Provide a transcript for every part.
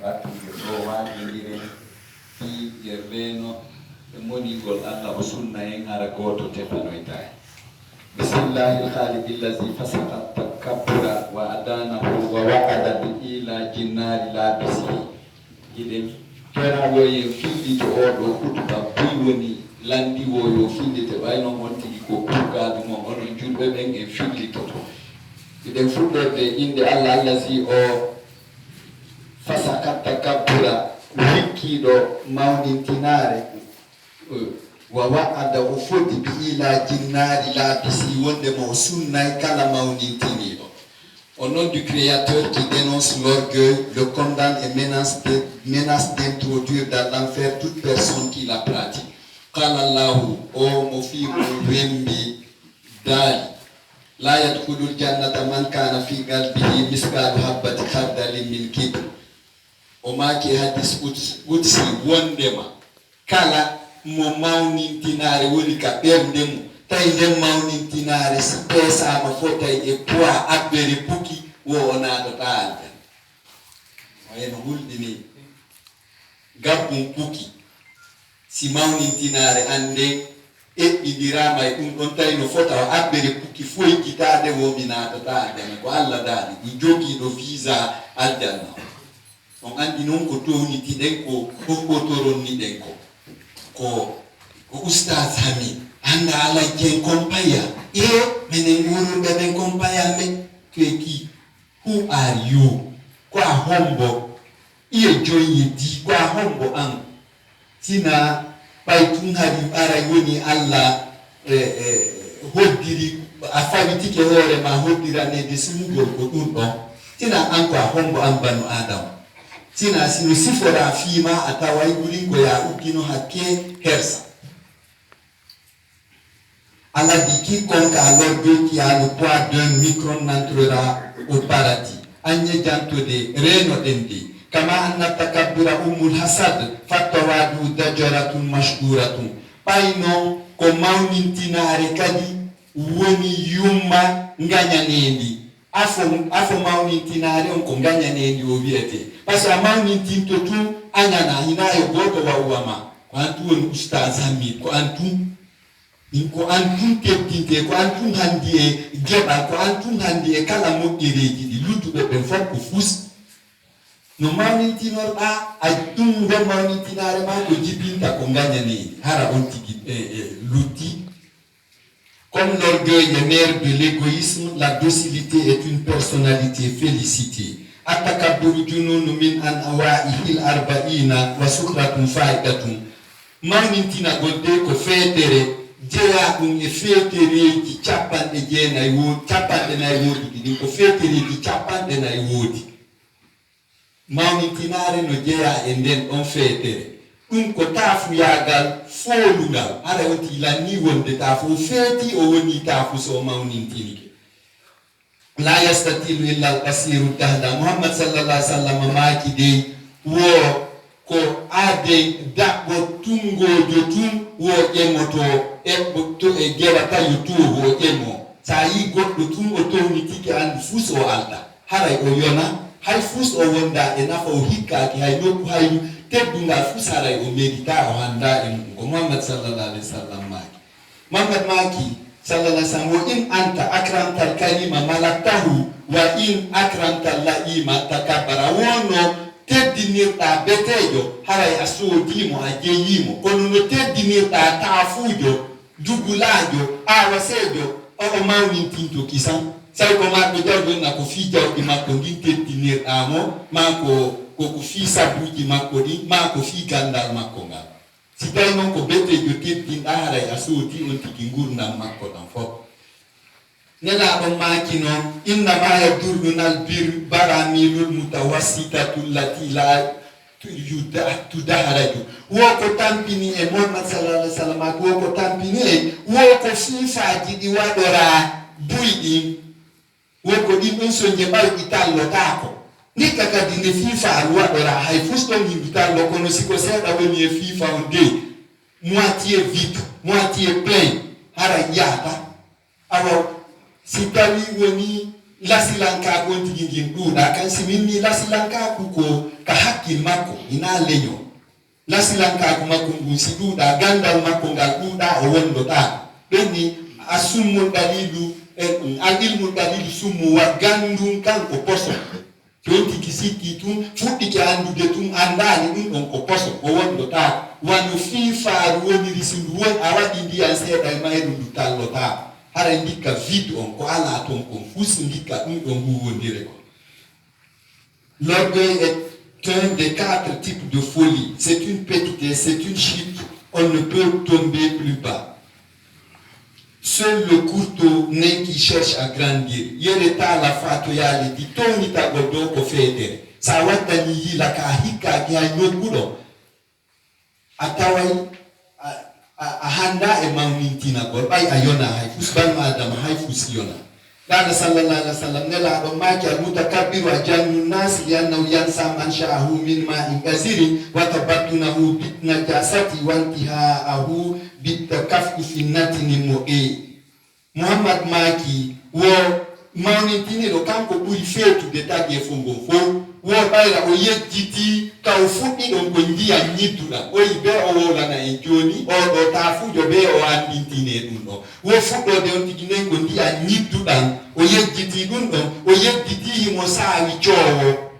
battude ɗo waɗidire fi yerleno e monigol Allah o sunna en hara goto tefanoytae. Bismillahi lkhaliqi llazi fasaka takabbura wa adanahu wa wa'ada bi ila jinnari labisi. Giɗen kerawoyen fillito oɗo kutuba buy woni landiwoyo fillite ɓayno on tigi ko kurgadu mo onon julɓe ɓen en fillitoto. Giɗen fuɗɗorde inde Allah allazi o fasaka takabbura wikkiɗo mawnintinare wa wa'ada o foti bi ila jinnari labisi wonde mo sunnay kala mawnintiniɗo. Au nom du Créateur qui dénonce l'orgueil, le condamne et menace d'introduire dans l'enfer toute personne qui la pratique. Qala Allahu o mo fi mo wembi dali la yadkhulul jannata man kana fi qalbihi misqalu habbati khardalin min kibr. O maki hadis utsi wondema kala mo mawnintinare woni ka ɓerdemu tawi nden mawnintinare si peesama fotay e poids abbere puki wo o naɗota aljan o hen hulɗini gabbum puki si mawnintinare ande eɓɓidirama e ɗum ɗon tawi no fota o abbere puki foykitade womi naɗota aljanna ko Allah daɗi ɗi jogiiɗo visa aljanna on andi noon ko townitiɗen ko ɓoɓɓotoronniɗen ko oustaz Hamid anda ala jen kompaya e menen wurunde ben kompaya men kweki who are you kwa hombo iye joyi di kwa hombo an tina baytun hari ara woni Allah hoddiri afawitike hore ma hoddirane de simugol ko dum don tina an kwa hombo an banu adam tina sino sifora fima atawai gurin ko ya ukino hakke hersa. Allah dit quiconque a l'orgueil qui a le poids d'un micron n'entrera au paradis. Anye janto de reno dende. Kama anna takabbura umul hasad fatawadu dajaratun mashkuratun. Paino ko mawnintinare kadi woni yumma ngañanendi. Afo mawnintinare on ko ngañanendi o wiyete. Parce que mawnintinto tu añana hinayo goto wa uwama. Ko antu woni oustaz Hamid ko antu ko antum teddinte ko antum handi e geba ko antum handi e kala moƴƴereji ɗi luttuɓe ɓen fof ko fus no mawnintinorɗa a ɗum nden mawnintinare ma ko jibinta ko gañaneji hara on tigi lutti. Comme l'orgueil est mère de l'égoïsme, la docilité est une personnalité félicitée. Atakabburu jununu min an awaihil arba'ina wa sukratun faidatun. Mawnintina godde ko feetere jeya ɗum e feetereji capanɗe jeenayi woodi capanɗe nayi woodi ɗiɗi ko feetereji capanɗe nayi woodi. Mawnintinare no jeya e nden ɗon feetere ɗum ko taafuyagal foolungal ara woti lanni wonde taafu o feeti o woni taafu so mawnintinike. La yastatilu illa al qasiru dahda. Muhammad sallallahu alaihi wasallam maaki dey wo ko ade daɓɓo tungojo tun wo ƴemmoto eɓɓoto e gewa tawi tuwo o ƴemmo sa yi goɗɗo tun o townitike andi fus o alda haray o yona hay fus o wonda e nafa o hikkaki hay nokku haynu teddungal fus haray o medita o handa e mum ko Muhammad sallallahu alaihi wasallam maaki. Muhammad maaki sallallahu alaihi wasallam wo in anta akramtal karima malaktahu wa in akramtal la'ima takabbara. Wono teddinirɗa betejo haray a soodimo a jeyimo kono no teddinirɗa taafujo jugulajo awasejo o mawnintinto kisan sai ko marɓe jawɗonna ko fi jawɗi makko ndin teddinirɗamo ma ko fi sabuji makko ɗin ma ko fi gandal makko ngal. Si tawi noon ko betejo teddinɗa haray a soodi on tigi gurdam makko ɗan fof. Nelaɗon maaki noon innama yadurrunal bir baramilul mutawassitatu llati la tudaharaju. Wo ko tampini e Muhammad sallallahu alaihi wasallam wo ko tampini e wo ko fiifaji ɗi waɗora buyɗin wo ko ɗin ɗon so je ɓawɗi tallotako ndikka kadi nde fiifa waɗora hay fuston yimɓe tallo kono siko seeɗa woni e fiifa on de moitié vide moitié plein hara yahata awa si tawi woni lasilanka gon tigi ngin ɗuuɗa kan si minni lasilankaku ko ka hakkil makko ina leño lasilankaako makko ngun si ɗuuɗa gandal makko ngal ɗuuɗa o wondota ɓenni a summol dalilu al ilmul dalilu summu wa gandum kanko poson ton tigi sikki tun fuɗɗike andude tun andani ɗum ɗon ko poson o wondota wano fiifaaru woniri so ndu woni a waɗi ndiyan seeɗa e mayru ndu tallota hara ndikka vide on ko ala ton kon fus ndikka ɗum ɗon huwondire ko. L'orgueil est un des 4 types de folie. C'est une petitesse, c'est une chute. On ne peut tomber plus bas. Seul le courteau nain qui cherche à grandir. Yereta la fato yale di toni ta godo ko federe. Sa watani yi la ka hika gi anyokudo. Atawai a handa e mawnintina gol bay ayona hay fusban madam hay fusiona. Kana sallallahu alaihi wasallam nela do maki al mutakabbiru ajannu nas yanna yansa man sha'ahu min ma'in kazirin wa tabattunahu bitna jasati wa intihaahu bitakaffu fi natini mu'e. Muhammad maki wo mawnitini do kanko buri fetu de tagi fungo fo wo bayra o yejjiti ka o fuɗɗi ɗon ko ndiya ñidduɗa o yi be o wolana en joni o ɗo ta fujo be o andintine ɗum ɗo wo fuɗɗode on tigi nden ko ndiya ñidduɗan o yejjiti ɗum ɗon o yedditi himo saawi coowo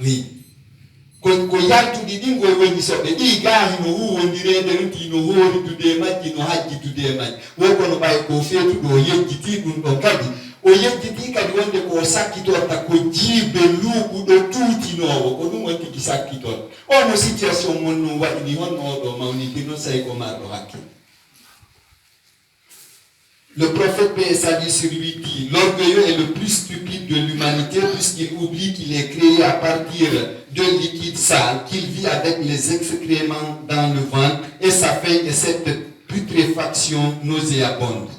wi ko yaltuɗi ɗin goy woni soɓɓe ɗi gaa hino huwondirede ruti no hooridude majji no hajjitude majji wo kono ɓay ko feetuɗo o yejjiti ɗum ɗon kadi o yejjiti kadi wonde ko sakkitorta ko jiibe luuɓuɗo tuutinowo ko ɗum on tigi sakkitor ono situation mon no waɗini honno oɗo mawniti noon sayi ko marɗo hakkille. Le prophète paix et salut sur lui dit, l'orgueilleux est le plus stupide de l'humanité puisqu'il oublie qu'il est créé à partir de liquide sale, qu'il vit avec les excréments dans le ventre et sa faim est cette putréfaction nauséabonde.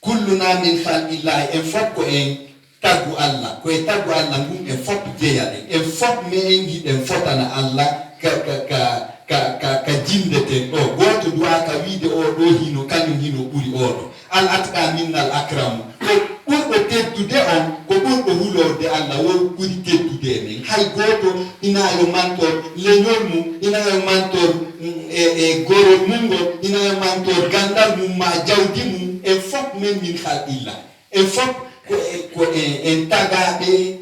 Kulluna min khalqillahi en fop ko en taggu Allah ko e taggu Allah ngum en fop jeeyaɗen en fop me en giɗen fotana Allah ka jindeten ɗo goto duwaka wiide o ɗo hino kañum hino ɓuri oɗo al atqa minnal akramu ko ɓurɗo teddude on ko ɓurɗo hulorde Allah won ɓuri teddude men hay goto ina yo mantor leñol mum ina yo mantor e gorol mum ngol ina yo mantor gandal mum ma jawdi mum en fop men min halqilla en fop ko en tagaɓe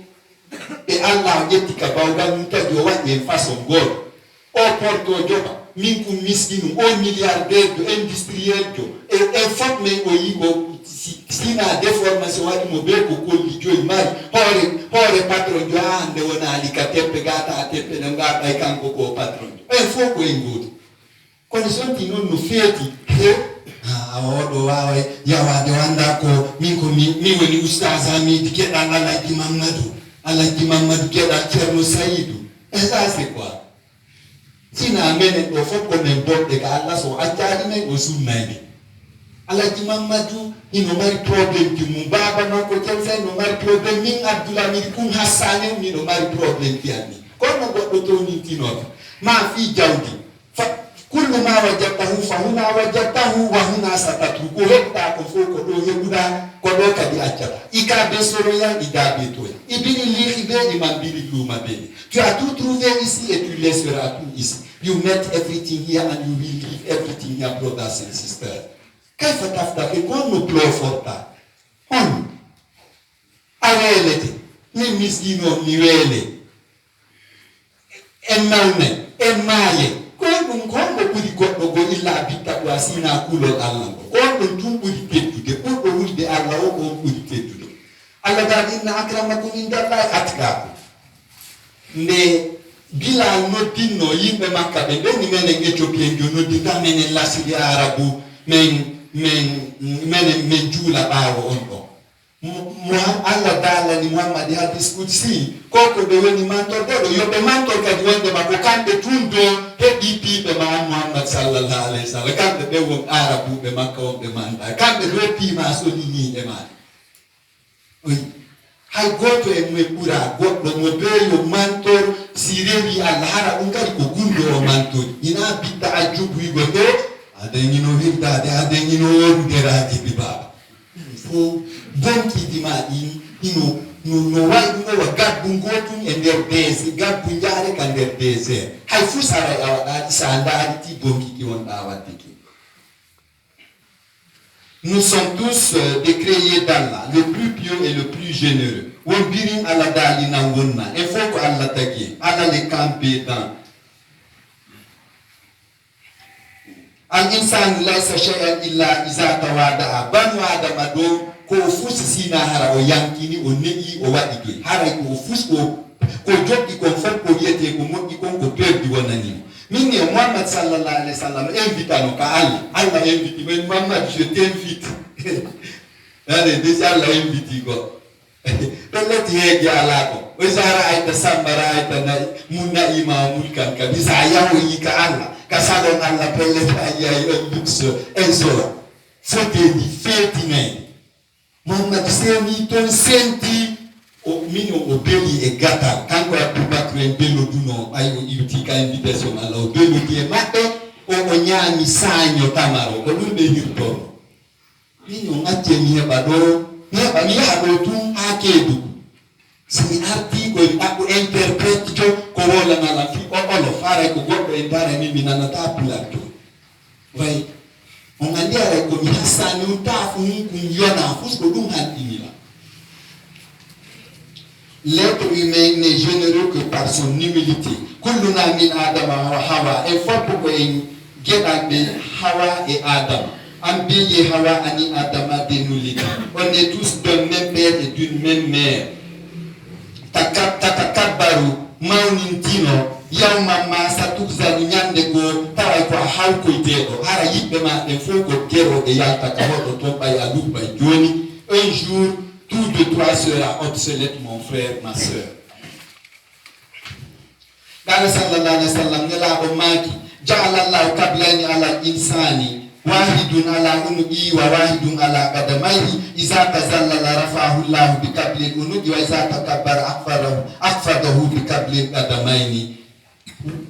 ɓe Allah o ƴetti ka bawgal mum tagi o waɗi en façon goto o porto joɓa min ko miskinu o milliardaire jo industriel jo en fop men o yigo sina déformation waɗimo be ko kolli joyi mari hoore patron jo ha hande wonali ka teppe gata teppe no gaɓay kanko ko patron jo en fof ko en gooti kono sonti noon no feeti oɗo wawa yawade wanda ko min ko mi woni oustage hamidi gueɗal alhaji mamadou gueɗal ceerno saydou et ça c'est quoi sina menen ɗo fof konen boɗɗe ka Allah so accaɗi men o sunnayde alhaji mamadou ino mari probléme ti mum baba makko jensen no mari probléme min abdoulamid kum hassane miɗo mari probléme fiyanni kono goɗɗo townintinoto ma fi jawdi kullu ma wajadtahu fa huna wajadtahu wa huna satatruku heɓta ko fof ko ɗo heɓuɗa ko ɗo kadi accata ika be soroyan ida be toya ibini lihi be iman biri luma be tu as tout trouvé ici et tu laisseras tout ici. You met everything here and you will leave everything here, brothers and sisters. Kaifa taftaki kono plo forta on awelete ni miskino ni wele en nawne en maaye kon ko ɓuri goɗɗo go illa bitta ko asina kulol Allah ko ɗum tum ɓuri teddude ɓurɗo wulde Allah o on ɓuri teddude Allah gal inna akramakum indallahi atqakum nde Bilal noddinno yimɓe makka ɓe ɓenni menen Éthiopien jo noddinta menen lasiri arabu men juula ɓaawo on ɗo Allah daalani Muhammad hadis kudsi koko ɓe woni mantordeɗo yoɓe mantor kadi wonde makko kamɓe tun do heɓi piiɓe ma Muhammad sallallahu alayhi wa sallam kamɓe ɓe won arabuɓe makka wonɓe manda kamɓe ɗo piima soniniɓe maɗa hay goto e mum ɓura goɗɗo mo beyo mantor si rewi Allah hara ɗum kadi ko gundo o mantori ina bitta a jubuygo nde adeñino wirdade adeñino woruderaji bi baba fo bonkidi ma ɗin ino no wayi ɗum o wa gaddu gotum e nder désert gabbu jaare ka nder désert hay fu sara a waɗaɗi sa ndaari ti bonki ki wonɗa wadde ki. Nous sommes tous décréés d'Allah, le plus pieux et le plus généreux. Wonbirin Allah dali nan wonna. Il faut que Allah tagui. Allah les campé dans. Al-insan laysa shay'an illa iza tawada'a. Banu Adam ado ko fusi sina hara o yankini o ne'i o wadi doy. Hara ko fusi ko jokki ko fat ko yete ko moddi kon ko perdi wonani. Minni Muhammad sallallahu alaihi wasallam invite à ka Allah invite mais Muhammad je t'invite. Allez déjà Allah invite ko. Pellet yegi ala ko. O zara ayta sambara ayta na munna ima mulkan ka bisa yawo yika Allah. Ka salon Allah pellet ayay luxe enso. Foteni fetine. Muhammad seni ton senti o mino o beli e gata kanko Abubakar en belo duno ayo iuti ka invitation ala o belo di e matte o nyami sanyo tamaro ko dum be hirto mino ngate mi heba do mi hado tu akedu sini arti ko ako interprete jo ko wala na fi o olo fare ko goddo e dare mi minana ta plato vai on andiare ko mi hasani un tafu kun yona fus ko dum handini la. L'être humain n'est généreux que par son humilité. Kulluna min Adama wa Hawa. Il faut pour que Hawa et Adam. Ambiye Hawa ani Adama denulika. On est tous d'un même père et d'une même mère. Takabbaru maunintino. Yawma ma satukzani nyande go tawa ko hawko itedo. Hara yibbe ma de foko kero de yalta kawoto to bay aluba joni. Un jour tout de toi sera obsolète, mon frère, ma soeur. Dans sallallahu alayhi wa sallam, nela omaki, ja'alallahu kablaini ala insani, wahidun ala unugi wa wahidun ala qadamayhi, iza tazallala rafahu Allahu bi kablil unugi wa iza takabbara akfadahu bi kablil qadamayni.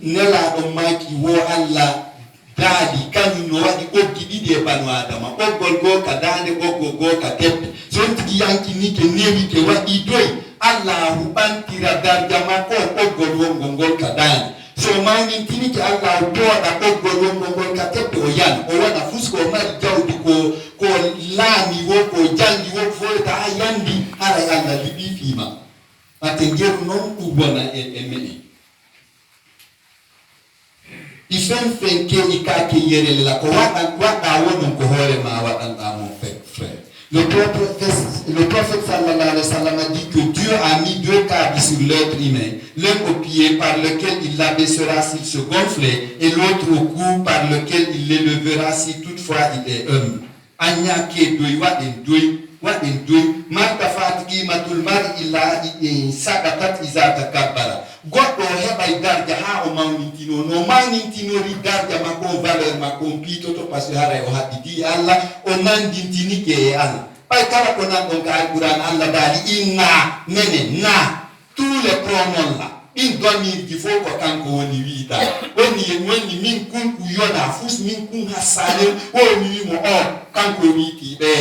Nela omaki wo Allah daadi kañum no waɗi ɓoggi ɗiɗi e banu adama ɓoggol goo ka dande ɓoggol goo ka teppe son tigi yankini ke newi ke waɗi doyi allahu ɓantira darja makko ɓoggol wongol ngol ka dande so mawnintini ke allahu tooɗa ɓoggol wongol ngol ka teppe o yana o waɗa fusko o mari jawdi ko laami wo ko jangi wo foyta ha yandi haray allah liɓi fiima mate ngeru noon ɗum wona e meɗen Ifem fenke ikake yerele la ko wada wonum ko hore ma wadanda mon frère. Le prophète sallallahu alayhi wa sallam a dit que Dieu a mis deux câbles sur l'être humain, l'un au pied par lequel il l'abaissera s'il se gonflait et l'autre au cou par lequel il l'élevera si toutefois il est humble. Anyake doy waden doy marta fatiki matul mar illa sakatat izata kabbara. Goddo heɓay darja ha o mawnintino no mawnintinori darja makko valeur makko pito to parce que haray o haɗɗiti Allah o nandintini ke e Allah ɓay kala ko nanɗon ka alquran Allah daali inna mene na tous les pronoms là ɗin domirji fof ko kanko woni wiita woni min kunku yona fus min kun hassane woni wimo o kanko wiiti ɓe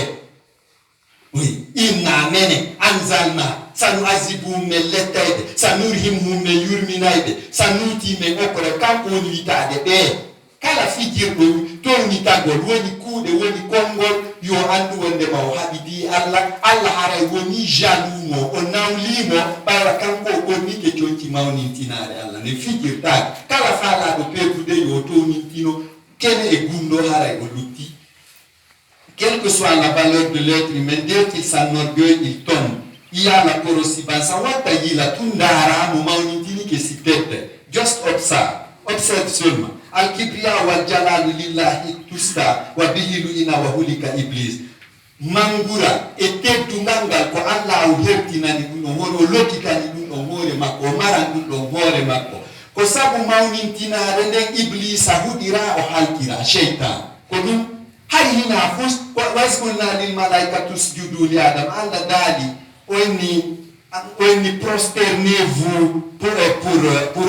oui inna mene anzalna sanu azibu me lettayde sanurhimhum me yurminayde sanuti me okore kanko woni witade ɓe kala fijirɗo towni tagol woni kuuɗe woni konngol yo andu wondema o haɓidi Allah haray woni jalumo o nawlimo ɓaywa kanko o ɓonnike conci mawnintinare Allah ne fijirtade kala faalaɗo perdude yo townintino kene e gumɗo haray o lutti. Quelle que soit la valeur de l'être humain, dès qu'il s'enorgueille, il tombe. Il y a la corrosibanza. Just observe seulement. Al-Kibriya wal Jalal lillahi tusta wa bihilu ina wa hulika iblis. Mangura ete tungangal ko Allah o hertinani ɗum ɗon hore o lokkitani ɗum ɗon hore makko o maran ɗum ɗon hore makko ko sabu mawnintinare nden iblisa huɗira o halkira sheytan ko ɗum hay hina fus wasqulna lil malaikatu usjudu li adam Allah daali oni prosternez-vous pour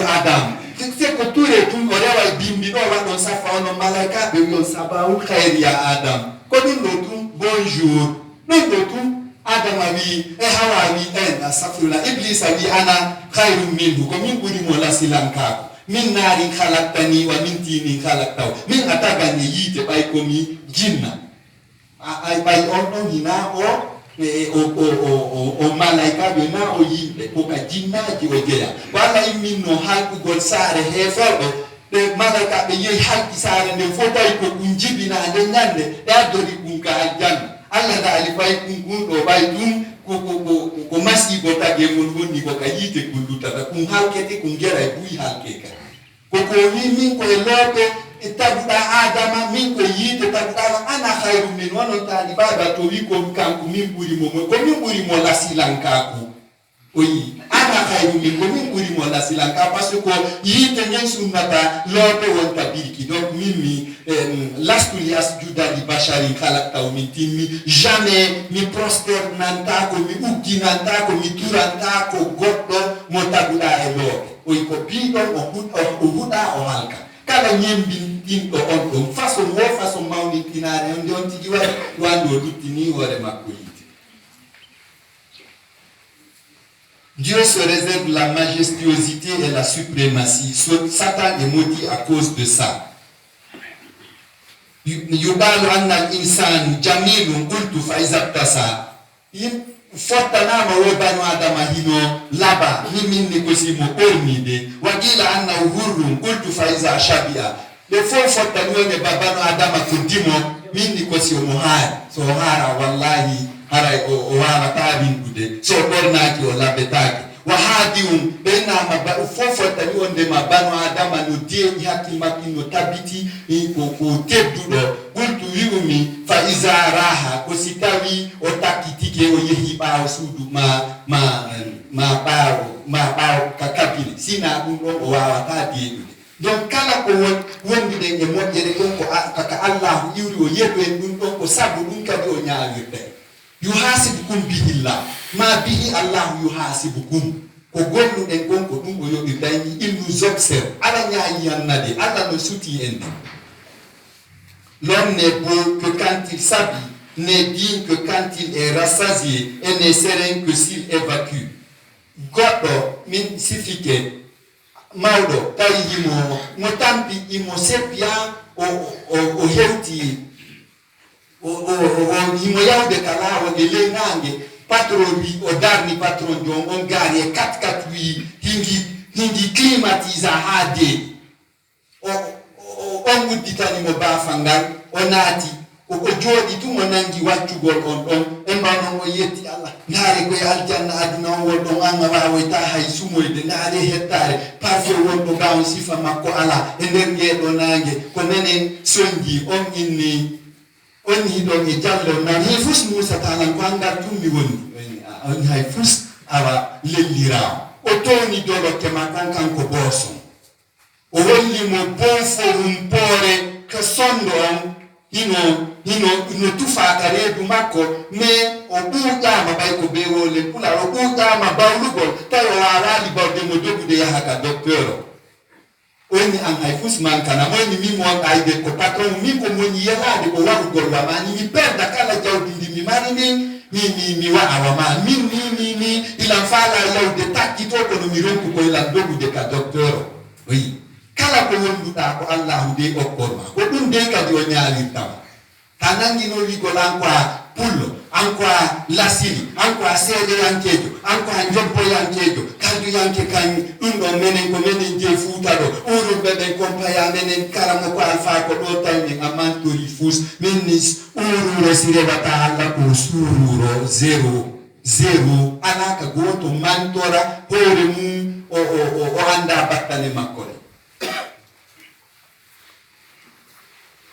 Adam. C'est que tout le tout orewa bimbi no wa don safa ono malaika be yon sabaul khair ya Adam. Ko dun do tum bonjour. Non do tum adama wi hawa wi asafula iblis wi ana khairun minhu ko min buri mo la silankako min nari khalaqtani wa min tini khalaqtaw min atagani yite bay ko mi jinna ay bay on hina o malaika be na o yimbe ko ka jinnaji o jeya wala immin no halku gol sare heferbe de malaika be yehi halki sare ne fotay ko kunjibina de nyande e adori kunka aljanna Allah da alifai kun do bay dum ko masi ko tagge mun woni ko kayite kulluta da kun halkete kun gera buyi halkeka ko min ko lope itabuda adama min ko yite tabuda ana khairu min wono tali baba to wi ko kanku min buri mo la silankaku oyi ana khairu min ko min buri mo la silanka parce que yite nyen sunnata lope won tabiriki donc mimi lastu li asjuda li bashari khalaqta min timmi jamais mi prosternanta ko mi uddinanta ko mi turanta ko goddo mo tabuda e lope oyi ko bido o huda o halka kala nyembi din ko on ko façon mawni tinare on don tigi wando dutini wore makko yiti. Dieu se réserve la majestuosité et la suprématie. Satan est maudit à cause de ça. Yubalu anna al-insan jamilun qultu fa izabtasa. Fortana ma wobanu adama hino laba min ni kosimo ormide wagila anna hurrun qultu fa iza shabia le fo fortani ne babanu adama kudimo min ni kosimo har so hara wallahi hara o hara tabin gude so bornaki o labetaki wa hadium bena ma fo fortani onde mabanu adama no die hakimaki no tabiti ko tebdudo qultu yumi fa iza raha kositawi otakitike o yehiba osudu ma bao kakabili sina undo o awatadi donc kala ko wondi de modjere ko kaka Allah yuri o yedo en dum ko sabu dum kadi o nyaawirde yuhasibukum billah ma bihi Allah yuhasibukum ko gollu den gonko dum o yobi dayni il nous observe ala nyaayi yannade Allah no suti en. L'homme n'est beau que quand il s'habille, n'est digne que quand il est rassasié et n'est serein que s'il évacue. Godo min sifike maudo tayi mo tampi imo sepia o heuti o imo yaude kala o de lenange patron bi o darni patron jom on gari e 4-4 hingi climatiser hade on wudditani mo bafangal onati ko jodi tu mo nangi waccugol on embano o yetti Allah naare ko aljanna aduna woddo anga wawo ta hay sumoyde naare hettare parfo wondo gawo sifa makko ala e nder ngedo nange ko nenen sonji on inni on hidon e jallo nani fus musa talan ko angar tummi woni on hay fus awa lellira o toni dolo ke makan ko boson o wolli mo bonfo humpore ka sondo on hino tufaka redu makko me o ɓuuƴama ɓay ko be wole pula o ɓuuƴama bawlugol tawi o warali bawde mo dogude yaha ka docteur oni an hay fusman kana moni min won ayde ko patron min ko moni yelade ko warugol wamani mi perda kala jawdi ndi mi mari mi wa awama min ilan fala yawde takki to ko no mi ronku ko ilan dogude ka docteur oui kala ko wonduɗa ko Allah de okkorma ko ɗum de kadi o ñaalirtama ta nangino wigol an ko a pullo an ko a lasili an ko a seedeyankejo an ko a jobboyankejo kalduyanke kan ɗum ɗo menen ko menen je fuuta ɗo urumɓe ɓen compaya menen karamo ko alfa ko ɗo tawni a mantori fus min ni ururo si reɓata Allah ko sururo zéro ala ka goto mantora hoore mum o anda battane makkore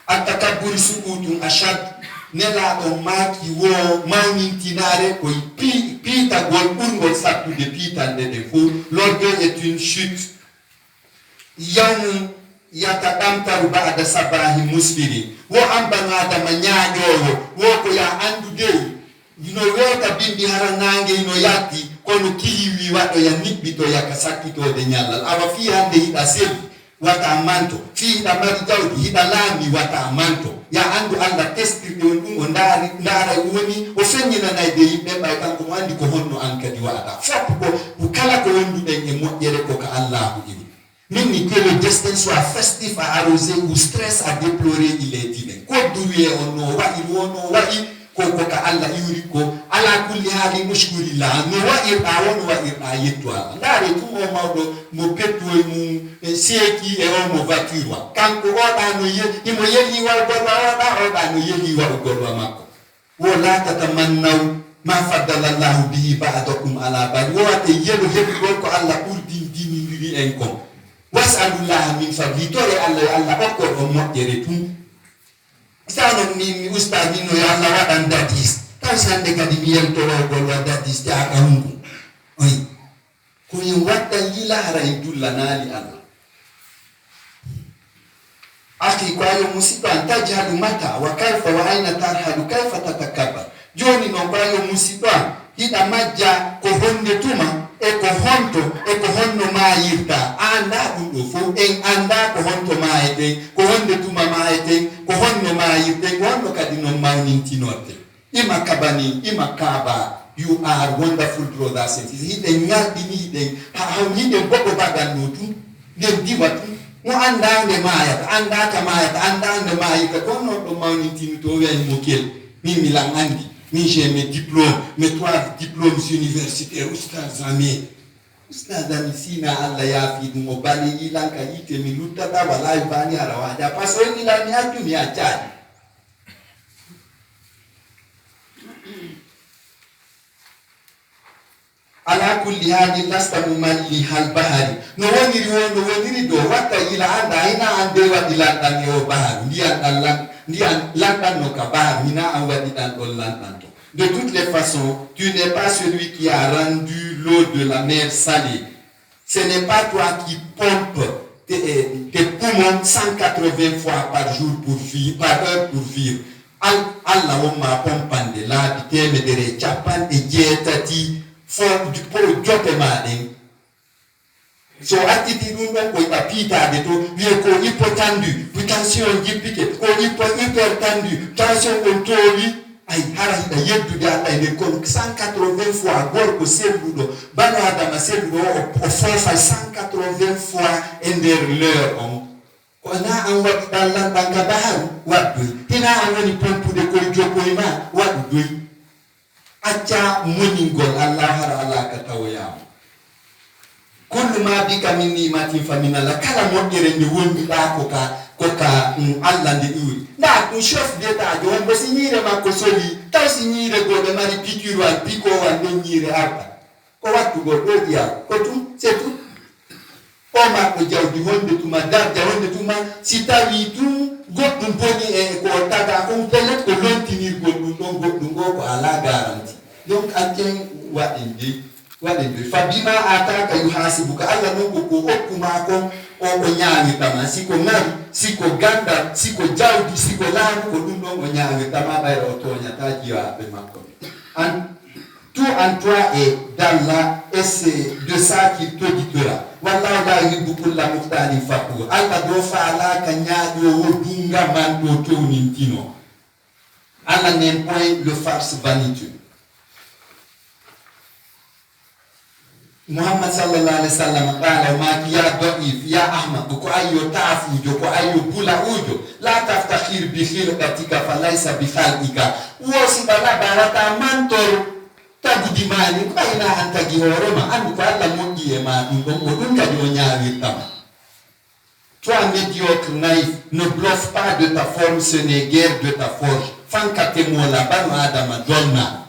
atakabburi sukutum ashad nelaɗo maaki wo mawnintinare koye piitagol ɓurgol sattude piitande ɗe fof l'orgueil est une chute yawmu yataɗamtaru ba'da sabahi musfiri wo ambano adama ñaaƴowo wo ko ya andude no wewta bindi hara nangue no yatti kono kihiwi waɗo ya niɓɓito yaka sakkitode ñallal awa fi hande yiɗa selli wata manto fi hida mari jawdi hida laami wata manto ya andu Allah testirde on ɗum o ndaara woni o feññinanayde yimɓe ɓay kanko mo andi ko honno an kadi waɗata fop ko kala ko wonduɗen e moƴƴere ko ka Allahu iri minni que le destin soit festif à arroser ou stress à déplorer il est divin ko duwiye on no waɗi wono waɗi ko ka Allah yuri ko ala kulli hali mushkurillah no wa'irɗa wono wa'irɗa yetto Allah ndaare tum o mawɗo mo pettoy mum seeki e o mo voiture wa kanko oɗa no imo yeli wargolwa oɗa no yeli wargolwa makko wo la tatamannaw ma faddala llahu bihi ba'dakum ala ba'd wowate yelo heɓugol ko Allah ɓurdinindiri en kon wasalullaha min fadli tore Allah yo Allah okkor on moƴƴere tum sano mi ustad min no yo Allah waɗan dadis taw sande kadi mi yemtorogol wa dadis ƴaaka hungu oyi ko en watta yilaara en dullanaali Allah akhi ko ayo musiba an tajhalu mata wa kayfa wa ayna tarhalu kayfa tatakabbar joni no ko ayo musiba hiɗa majja ko honde tuma e ko honno mayirta anda ɗum ɗo fof en anda ko honto mayeten ko honde tuma mayeten ko honno mayirten ko honno kadi non mawnintinorte ima kabani ima kaba you are wonderful brothers and sisters hiɗen ñalɗini hiɗen hiɗen boɓo baganno tum nden diwa tum mo anda nde mayata anda ka mayata anda nde mayirta ko non ɗo mawnintini to wiyan mo kel min milan andi min j'ai mes diplômes, mes 3 diplômes universitaires. Ustaz Ami sina Allah ya fi mo bali ilan ka ite mi lutata wallahi bani harawaja paso ni la ni atu mi acha ala kulli hadi lasta mumalli hal bahari no woniri do wata ila anda ina ande wa dilandan yo bahari ndian landan no ka bahari ina an wadi dan do landan. De toutes les façons, tu n'es pas celui qui a rendu l'eau de la mer salée. Ce n'est pas toi qui pompes tes poumons 180 fois par jour par heure pour vivre. Allah ma pompande la biteme dere chapan e jetati for du po jote maden. So attiti dum ko ipita de to wie ko hypotendu, tension jipike, ko hypertendu, tension contrôle. Ay hara hida yeddude Allah ene kon 180 fois gorko selluɗo bano adama selluɗo o fofa 180 fois e nder l'heure on ko na an waɗi ɗan lanɗan ka baharu waɗdoy hina an woni pompude koye jokkoye ma waɗu doy acca moningol Allah hara ala ka tawoyama kullu ma bika min nimatin fa min Allah kala moƴƴere nde wonduɗa ko ka Allah nde ɗuri nda ɗum chef d'état jo won bo si ñiire makko soli taw si ñiire goɓe mari piqûre wal pikowal nden ñiire arta ko wattugol ɗo ƴiya ko tum c'est tout o makko jawdi honde tuma darja honde tuma si tawi tum goɗɗum boni e ko taga on peut-être ko lontinirgol ɗum ɗon goɗɗum go ko ala garanti donc atten waɗen de fabima ataka yuhasibuka Allah non ko hokkuma kon o ñaawirtama siko ngari siko gandal siko jawdi siko laamu ko ɗum ɗon o ñaawirtama ɓayra o toñata jiwaɓe makko tout en toi est d'Allah et c'est de ça qu'il t'auditera wallahu la yuhibbu kulla mukhtalin fakhur Allah do faala ka ñaaɗo wo dunga man ɗo townintino Allah n'aime point le farce vaniteux. Muhammad sallallahu alaihi wasallam qala ma ya da'if ya ahmad ko ayo ta'fujo ko ayo bula ujo la taftakhir bi khilqatika falaysa bi khalqika wosi bala barata mantor tagudi mani bayna antagi horoma andu ko Allah mondi e ma dum dum kadi o nyaawi tam. Toi médiocre naïf ne bluffe pas de ta forme, ce n'est guère de ta forge. Fankate mo la banu adama donna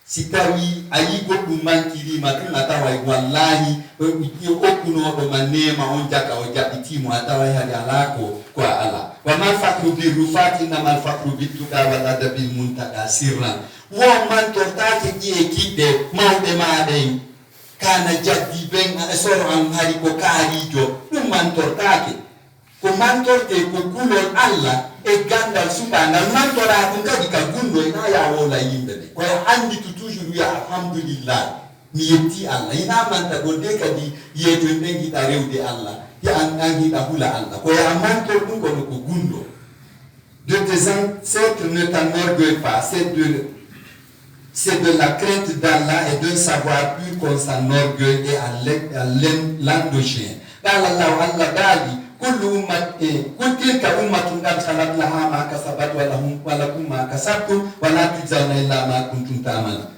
si tawi ayi goɗɗum mankirima tun a taway wallahi okkunoɗo ma nema on jaka o jaɓɓitimo a taway hade ala ko a ala wa mal fakru bi rufati innamal fakru bittuka wal adabil muntaqa sirran wo mantortake ƴiye kiɗɗe mawɓe maɗen kana jaddi ɓen soro an hari ko kaarijo ɗum mantortake ko mantorte ko kulol Allah e gandal suɓangal mantora ɗum kadi ka gunɗo ina ya wola yimɓe ɓe koye anditu toujours wiya alhamdulillah mi yetti Allah ina manta gonde kadi yeto ndengi ta rewde Allah ya angi ta hula Allah ko ya manto dum ko no ko gundo de tes ancêtres ne t'enorgueille pas c'est de la crainte d'Allah et d'un savoir pur qu'on s'enorgueille et à l'endogène قال الله الله دالي كل أمة كل تلك أمة قد خلت لها ما كسبت ولكم ما كسبتم ولا تجزون إلا ما كنتم تعملون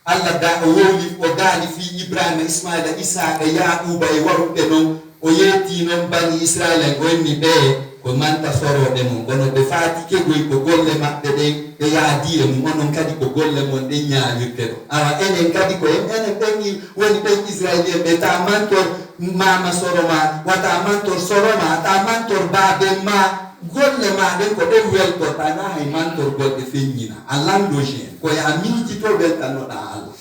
الله دا أولي ودالي في إبراهيم إسماعيل إسحاق يعقوب وربنا ويتي نم بني إسرائيل وإني به ومن تصور دمون kono be fati ke goy ko golle mabbe de e yaadi e mon non kadi ko golle mon de nyaawirte do awa enen kadi ko enen bengi woni be Israelien be ta mantor mama soroma wata mantor soroma ta mantor babe ma golle ma den ko de wel ko ta na hay mantor golle fenyina alando je ko ya miniti to bel tan no da Allah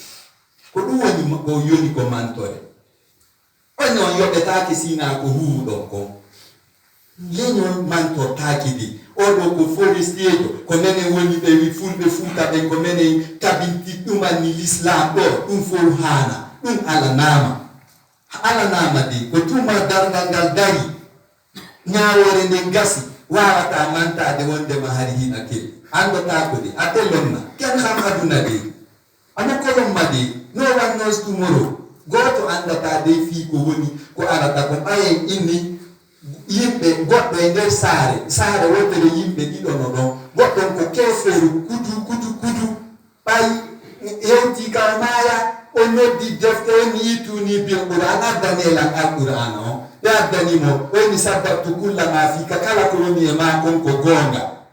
ko dum woni ko yoni ko mantore onno yo be ta ke sina ko huudo ko lenyon mantor takidi odo ko forestier ko menen woni be wi fulbe futa be ko menen tabinti dum ni l'islam do dum fo hana dum ala nama de ko tuma darngal dari nyaawore nden gasi wawata manta de wonde ma hari hina ke ando ta ko de atelonna ken xam aduna de ana ko lomma de no one knows tomorrow goto andata de fi ko woni ko arata ko ayen inni yimbe goddo e nder saare wotere yimbe dido no don goddo ko keferu kudu bay hewti ka maya o noddi defte ni yitu ni bil qur'an addanela al-qur'an o ya danimo o ni sabatu kullama fi kala ko woni e ma kon ko gonga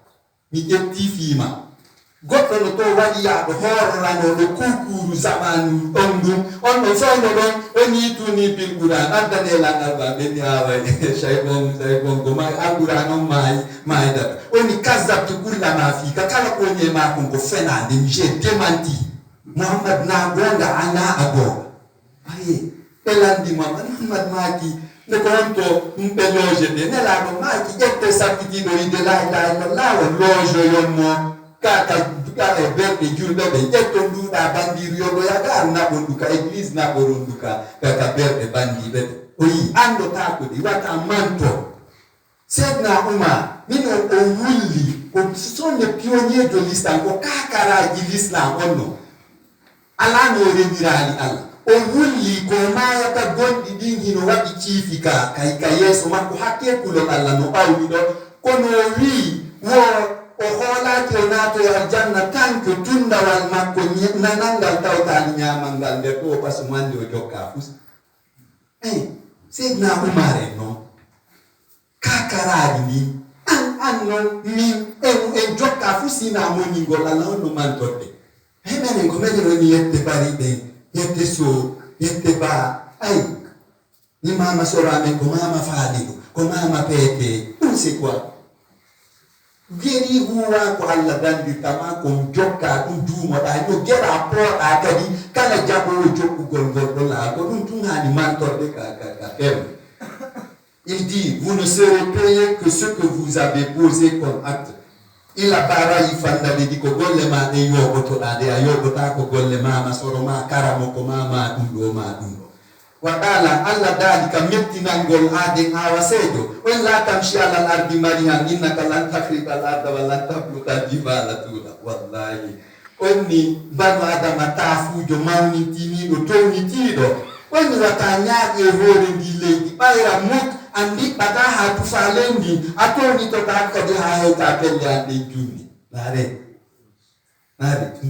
mi jetti fima goddo no to wadi ya do horrano do kukuru zamanu ondum on no sono don o ni yitu ni bil qur'an addanela al-ba ben ya wa shaybon ko ma al-qur'an on mai da o ni kazabtu kullama fi kala ko woni e ma kon ko fena de je démenti Muhammad na gonga ana ago aye elandi Muhammad maki ne konto mpeloje de ne la no maki jette sapiti do ide la wa lojo yonmo ka e berde julbe be jetto nduda bandiru yogo ya gar na bonduka église na boronduka ka berde bandi be oyi ando ta ko di wata manto Sedna Umar mino o wulli o sont les pionniers de l'islam ko kakara di l'islam onno ala no rendirali Allah o wulli ko mayata gondi din hino wadi chifika kai yeso makko hakke kulo Allah no awdi do kono wi wo o hola ke nato aljanna tanke tunda wal makko nanangal tawtani nyamangal de to pasumande o jokka fus Sedna Umar no kakaradi ni anno min en jokka fusina moni gola la no mantorde menen ko menen woni yette bari be yette so yette ba ay ni mama sora men ko mama faadigo ko mama pete c'est quoi geri huwa ko alla dandi tama ko jokka dum dumo da no gera po akadi kala jabo jokku gol la ko dum tun hani mantorde ka ferme. Il dit, vous ne serez payé que ce que vous avez posé comme acte. Il a bara ifanda de diko golle ma de yogo to ade ayogo ta ko golle ma masoro ma karamo ko ma dundo. Wadala alla dalika metti nangol ade awasejo. Wala tamshi ala al-ardi marihan innaka lan takhriba al-arda wa lan tabluqa jibala tula. Wallahi. Onni banu adama tafujo mawni timido toni tido. Onni watanya e hore di lady bayra muk andi bata ha tu falendi atoni to ta ko de ha ta pelle ande juni nare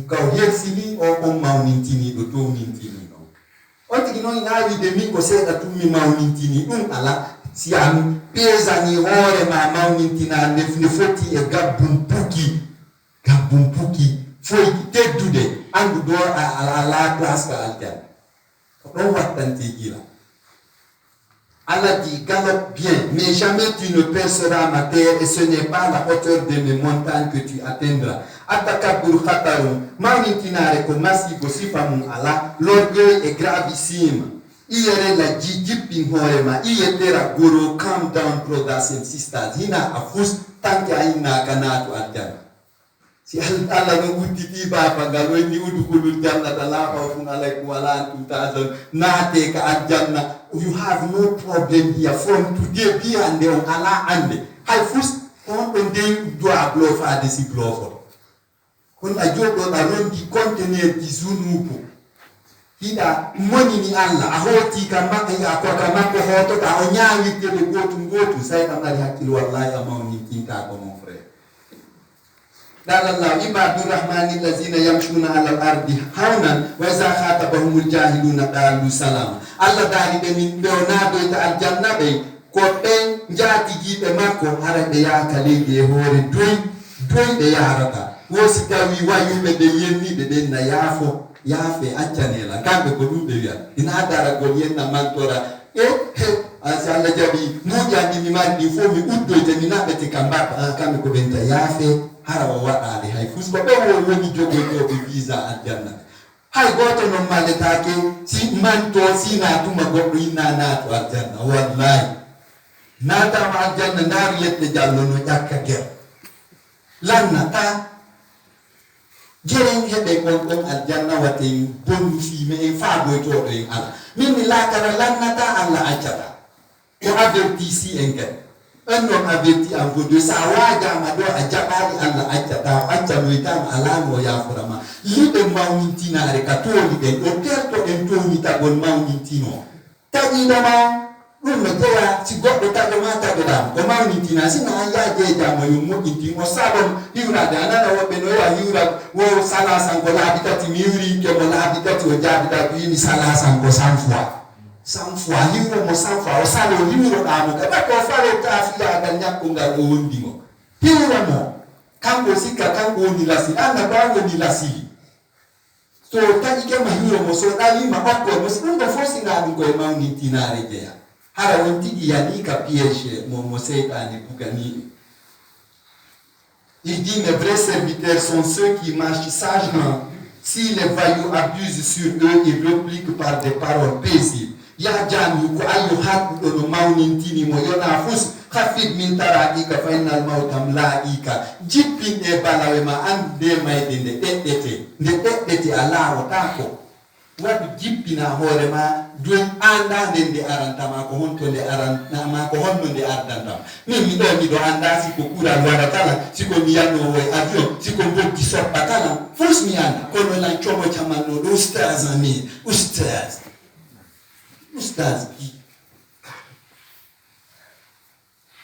ko yersili o mawnintini do to mintini no on tigi no inawi de min ko seda tummi mawnintini dum ala siam pesa ni hore ma mawnintina ne foti e gabbum puki foi teddude andu do ala classe ka alter do wattanti gila. Allah dit, galope bien, mais jamais tu ne perceras ma terre et ce n'est pas la hauteur de mes montagnes que tu atteindras. Atakabur khatarum, manitinare ko masibo sifamun Allah, l'orgueil est gravissime. Iere la jijipin horema, ietera guru, calm down brothers and sisters. Hina afus tanke aina kanatu aljana. si Allah no udditi baba ngal woni udkhulul jannata la khawfun alaykum wa la antum tahzanun naate ka aljanna. You have no problem here from today be ande on ala ande hay fus on de do a blow fa de si blow for kon a jodo da ron di conteneur di zunubu hida moni ni Allah a hoti ka makka ya ko ka makko hoto ka o nyaangi te do gotu sai ka mari hakkil wallahi amawni tinta ko mon frère. قال الله عباد الرحمن الذين يمشون على الارض هونا واذا خاطبهم الجاهلون قالوا سلام. الله داري من بيونادو تا الجنه بي ko ben jaati jibe makko harabe ya kale de hore doy de yarata wosi tawi wayume de yenni de den na yafe accanela kambe ko dum be wiya ina dara gol yenna mantora asa Allah jabi mujandi mi mandi fo mi uddo te mi nabete kambata kambe ko benta yafe harawa wadale hay fusba be woni jogo be visa aljanna hay goto non maletake si manto sina tuma goddo inna na to aljanna wallahi nata ma aljanna ndar yette jallo no jakka ger lanna ta jeren hebe kon aljanna wate bonu fi me fa boy to do ala min la kara lanna ta alla acata ko avertisi enken un homme averti en vous de sa waja ma do ajabali alla acata acca no itam ala no ya furama libe mawnintina re katoli den o terto en to ni ta gon mawnintino tagi dama ɗum no jeya si goɗɗo taƴo ma taƴo ɗam ko mawnitina sina an yaje jamo yo moƴƴintimo sabon hiwrade a nana woɓɓe no yowa hiwra wo salasan ko laabi tati mi hiwri ke mo laabi tati o jaabita ko yimi salasan ko 100 fois hiwro mo 100 fois o salo hiwroɗamo ka ɓakko falo tafiyagal ñakkungal o wondimo hiwro mo kanko sikka kanko woni lasili anda ko an woni lasili so taƴi kema hiwro mo so ɗalima ɓakko mo si ɗum ɗo fof sina ɗum koye mawnintinare jeya hara wontigi yani ka piège mo seytane bugani. Il dit mes vrais serviteurs sont ceux qui marchent sagement. Si les voyous abusent sur eux, ils répliquent par des paroles paisibles. Ya jami ko ayu hakku do mawnintini mo yona fus khafid min taraqika fa innal mautam laika jippin e balawe ma ande mayde de deddete ala wotako wadu jippina hore ma dun anda de arantama ko honto de arantama ko honno de ardanta min mi do anda si ko kura wada kala si ko mi yanno we avion si ko bokki soppa kala fus mi anda ko no lan chomo chamanno do ustaz ami ustaz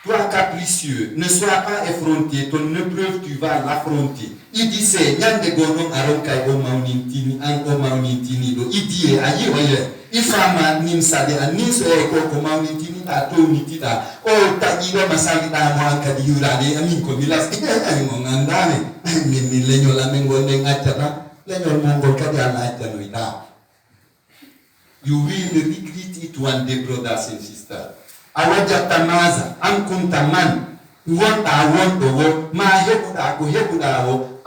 toi capricieux, ne sois pas effronté, ton épreuve tu vas l'affronter. Il dit c'est nyande gono aronkai o maunintini an o maunintini do idie ayi oye ifama nimsade aninso e ko maunintini ta to nitita o tajido masali da mo anka di yurade amin ko milas mo ngandane min lenyo la mengo ne ngachata lenyo mongo kadi ala achano ita. You will regret it one day, brothers and sisters. Awajata maza, am kunta man, wonta wonto wo, ma hebuda ko hebuda wo,